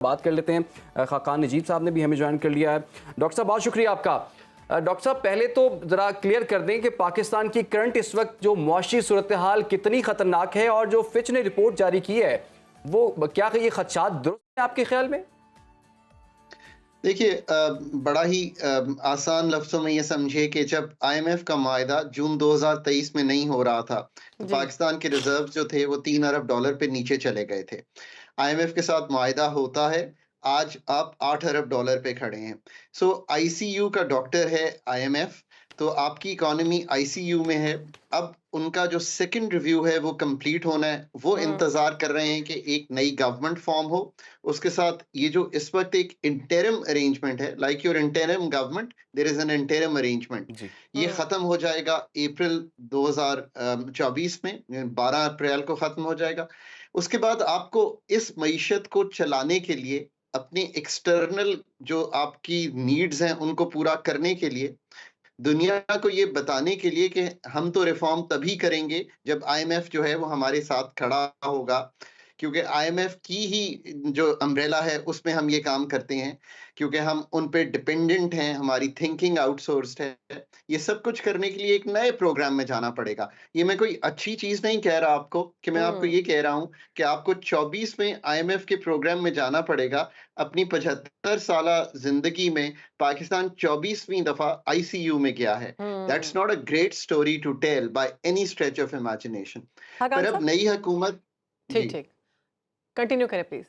बात कर लेते हैं। खाकान नजीब साहब ने भी हमें ज्वाइन कर लिया है। डॉक्टर साहब बहुत शुक्रिया आपका। डॉक्टर साहब पहले तो ज़रा क्लियर कर दें कि पाकिस्तान की करंट इस वक्त जो मुआशी सूरत हाल कितनी ख़तरनाक है और जो फिच ने रिपोर्ट जारी की है वो क्या ये खदशात दुरुस्त है आपके ख्याल में? देखिए, बड़ा ही आसान लफ्ज़ों में ये समझिए कि जब आईएमएफ का माहिदा जून 2023 में नहीं हो रहा था, तो जी। पाकिस्तान के रिज़र्व जो थे वो $3 अरब पे नीचे चले गए थे। आईएमएफ के साथ माहिदा होता है, आज आप $8 अरब पे खड़े हैं। सो आईसीयू का डॉक्टर है आईएमएफ, तो आपकी इकोनॉमी आईसीयू में है। अब उनका जो सेकंड रिव्यू है वो कंप्लीट होना है। वो हुँ। इंतज़ार कर रहे हैं कि एक नई गवर्नमेंट फॉर्म हो, उसके साथ ये जो इस वक्त एक इंटरिम अरेंजमेंट है, like your interim government, there is an interim arrangement, जी। ये हुँ। खत्म हो जाएगा अप्रैल 2024 में, 12 अप्रैल को खत्म हो जाएगा। उसके बाद आपको इस मईशत को चलाने के लिए अपनी एक्सटर्नल जो आपकी नीड्स हैं उनको पूरा करने के लिए, दुनिया को ये बताने के लिए कि हम तो रिफॉर्म तभी करेंगे जब आईएमएफ जो है वो हमारे साथ खड़ा होगा, क्योंकि आईएमएफ की ही जो अम्ब्रेला है उसमें हम ये काम करते हैं, क्योंकि हम उन पे डिपेंडेंट हैं, हमारी थिंकिंग आउटसोर्स्ड है। ये सब कुछ करने के लिए एक नए प्रोग्राम में जाना पड़ेगा। ये मैं कोई अच्छी चीज नहीं कह रहा आपको, कि मैं आपको हुँ। ये कह रहा हूँ कि आपको 24 में आईएमएफ के प्रोग्राम में जाना पड़ेगा। अपनी 75 साला जिंदगी में पाकिस्तान 24वीं दफा आईसीयू में गया है। दैट्स हुँ। Not a great story to tell by any stretch of imagination. Khaqan पर अब साहब, नई हुकूमत, ठीक, जी, ठीक। कंटिन्यू करें प्लीज़।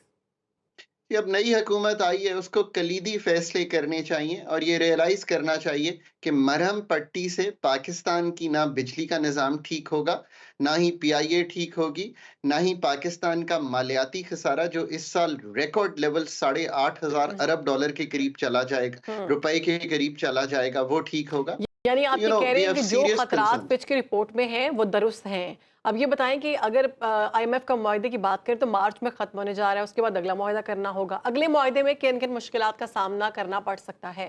कि अब नई हुकूमत आई है, उसको कलीदी फैसले करने चाहिए और ये रियलाइज करना चाहिए कि मरहम पट्टी से पाकिस्तान की ना बिजली का निज़ाम ठीक होगा, ना ही पीआईए ठीक होगी, ना ही पाकिस्तान का मालियाती खसारा जो इस साल रिकॉर्ड लेवल $8,500 अरब डॉलर के करीब चला जाएगा, हुँ। रुपए के करीब चला जाएगा, वो ठीक होगा। यानी आप यू ये नो कह वी रहे हैं हैव कि जो सीरियस खतरात कंसर्न। पिच की रिपोर्ट में हैं, वो दुरुस्त हैं। अब ये बताएँ कि अगर आईएमएफ का मुआहदे की बात करें तो मार्च में ख़त्म होने जा रहा है, उसके बाद अगला मुआहदा करना होगा। अगले मुआहदे में किन-किन मुश्किलात का सामना करना पड़ सकता है?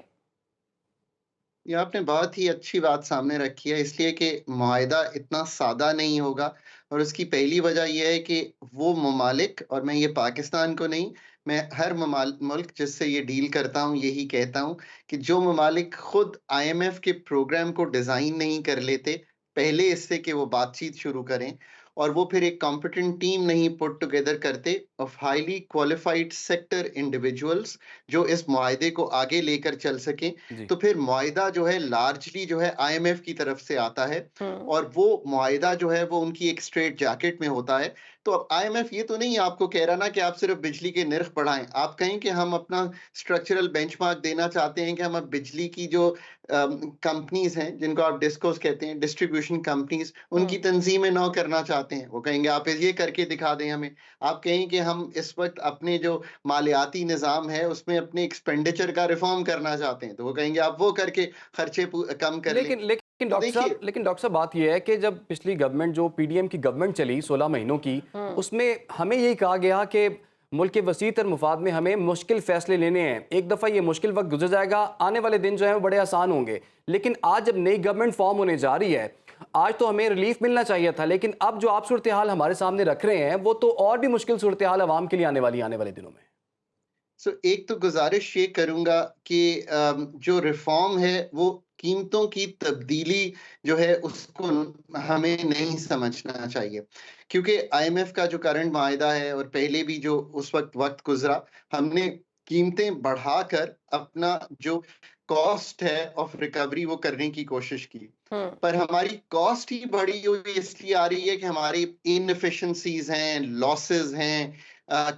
ये आपने बहुत ही अच्छी बात सामने रखी है, इसलिए कि मुआहिदा इतना सादा नहीं होगा। और उसकी पहली वजह यह है कि वो ममालिक, और मैं ये पाकिस्तान को नहीं, मैं हर मुल्क जिससे ये डील करता हूँ यही कहता हूँ कि जो ममालिक खुद आईएमएफ के प्रोग्राम को डिज़ाइन नहीं कर लेते पहले इससे कि वो बातचीत शुरू करें, और वो फिर एक कॉम्पिटेंट टीम नहीं पुट टुगेदर करते of highly qualified sector individuals जो इस मुआहिदे को आगे लेकर चल सकें, जी। तो फिर मुआहिदा जो है लार्जली जो है आईएमएफ की तरफ से आता है, हुँ। और वो मुआहिदा जो है वो उनकी एक स्ट्रेट जैकेट में होता है। तो अब आईएमएफ ये तो नहीं आपको कह रहा ना कि आप सिर्फ बिजली के निर्ख बढ़ाएं, आप कहें कि हम अपना स्ट्रक्चरल बेंचमार्क देना चाहते हैं कि हम अब बिजली की जो कंपनीज हैं जिनको आप डिस्कोस कहते हैं, डिस्ट्रीब्यूशन कंपनीज, उनकी हुँ। तंजीमें नौ करना चाहते हैं। वो कहेंगे आप ये करके दिखा दें हमें। आप कहें कि हम इस वक्त अपने जो मालियाती निज़ाम है उसमें अपने एक्सपेंडिचर का रिफॉर्म करना चाहते हैं, तो वो कहेंगे आप वो करके खर्चे कम कर लें। लेकिन लेकिन तो डॉक्टर देखिए, साहब बात यह है कि जब पिछली गवर्नमेंट जो पीडीएम की गवर्नमेंट चली 16 महीनों की, हुँ। उसमें हमें यही कहा गया कि मुल्क के वसीतर मुफाद में हमें मुश्किल फैसले लेने हैं। एक दफ़ा ये मुश्किल वक्त गुजर जाएगा, आने वाले दिन जो है वो बड़े आसान होंगे। लेकिन आज जब नई गवर्नमेंट फॉर्म होने जा रही है, आज तो हमें रिलीफ मिलना चाहिए था, लेकिन अब जो आप सूरत हाल हमारे सामने रख रहे हैं वो तो और भी मुश्किल सूरत हाल आवाम के लिए आने वाले दिनों में। एक तो गुजारिश ये करूंगा कि जो रिफॉर्म है वो कीमतों की तब्दीली जो है उसको हमें नहीं समझना चाहिए, क्योंकि आईएमएफ का जो करंट माहिदा है और पहले भी जो उस वक्त गुजरा, हमने कीमतें बढ़ाकर अपना जो कॉस्ट है ऑफ रिकवरी वो करने की कोशिश की। हुँ। पर हमारी कॉस्ट ही बढ़ी हुई इसलिए आ रही है कि हमारी इनएफिशिएंसीज हैं, लॉसेस हैं,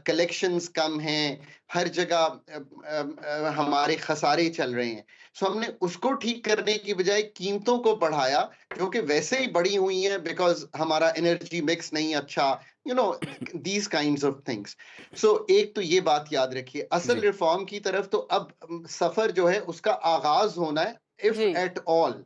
कलेक्शंस कम हैं, हर जगह हमारे खसारे चल रहे हैं। सो हमने उसको ठीक करने की बजाय कीमतों को बढ़ाया, जो कि वैसे ही बढ़ी हुई हैं बिकॉज हमारा एनर्जी मिक्स नहीं अच्छा, you know, these kinds of things. So एक तो ये बात याद रखिए, असल जी। रिफॉर्म की तरफ तो अब सफर जो है उसका आगाज होना है, इफ जी। At all.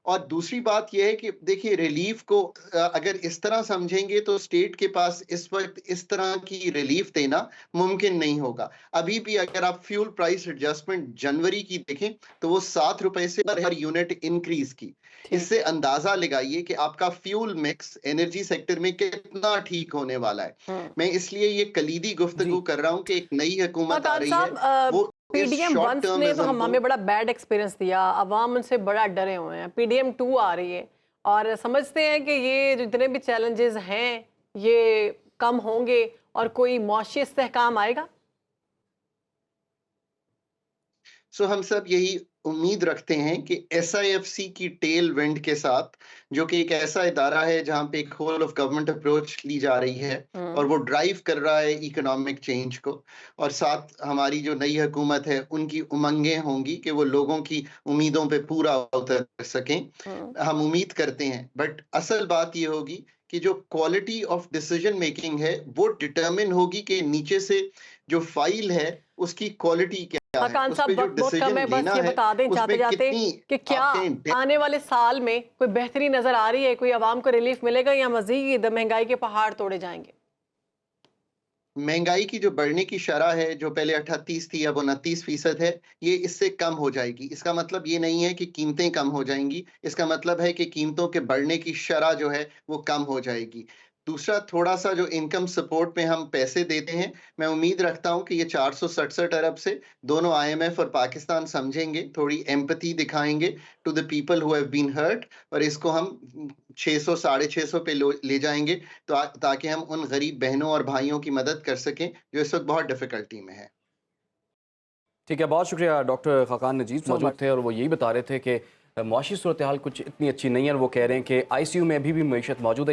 और दूसरी बात यह है कि देखिए रिलीफ को अगर इस तरह समझेंगे तो स्टेट के पास इस वक्त इस तरह की रिलीफ देना मुमकिन नहीं होगा। अभी भी अगर आप फ्यूल प्राइस एडजस्टमेंट जनवरी की देखें तो वो 7 रुपए से हर यूनिट इंक्रीज की। इससे अंदाजा लगाइए कि आपका फ्यूल मिक्स एनर्जी सेक्टर में कितना ठीक होने वाला है। मैं इसलिए ये कलीदी गुफ्तगू कर रहा हूं कि एक नई हुकूमत आ रही है, वो पीडीएम वंस ने तो हमें बड़ा बैड एक्सपीरियंस दिया, अवाम उनसे बड़ा डरे हुए हैं। पीडीएम 2 आ रही है और समझते हैं कि ये जितने भी चैलेंजेस हैं ये कम होंगे और कोई मौशी इस्तेहकाम आएगा। सो हम सब यही उम्मीद रखते हैं कि SIFC की टेल विंड के साथ, जो कि एक ऐसा इदारा है जहां पे एक होल ऑफ गवर्नमेंट अप्रोच ली जा रही है और वो ड्राइव कर रहा है इकोनॉमिक चेंज को, और साथ हमारी जो नई हुकूमत है उनकी उमंगें होंगी कि वो लोगों की उम्मीदों पे पूरा उतर सकें। हम उम्मीद करते हैं, बट असल बात ये होगी कि जो क्वालिटी ऑफ डिसीजन मेकिंग है वो डिटरमिन होगी कि नीचे से जो फाइल है उसकी क्वालिटी क्या है, खान उस साहब पे जो वक्त बहुत कम डिसीजन है, बस लेना ये है बता दें जाते उसमें जाते कितनी कि क्या आपके आने वाले साल में कोई बेहतरी नजर आ रही है, कोई आवाम को रिलीफ मिलेगा या मजीद महंगाई के पहाड़ तोड़े जाएंगे? महंगाई की जो बढ़ने की शरह है, जो पहले 38 थी अब 29% है, ये इससे कम हो जाएगी। इसका मतलब ये नहीं है कि कीमतें कम हो जाएंगी, इसका मतलब है कि कीमतों के बढ़ने की शरह जो है वो कम हो जाएगी। दूसरा, थोड़ा सा जो इनकम सपोर्ट में हम पैसे देते हैं, मैं उम्मीद रखता हूं कि ये 467 अरब से दोनों IMF और पाकिस्तान समझेंगे, थोड़ी एम्पैथी दिखाएंगे to the people who have been hurt, और इसको हम 600 650 पे ले जाएंगे तो ताकि हम उन गरीब बहनों और भाइयों की मदद कर सकें जो इस वक्त बहुत डिफिकल्टी में है। ठीक है, बहुत शुक्रिया। डॉक्टर खाकान नजीब मौजूद थे और वो यही बता रहे थे कि मुआशी सूरत हाल कुछ इतनी अच्छी नहीं है और वो कह रहे हैं कि ICU में अभी भी मईशत मौजूद है।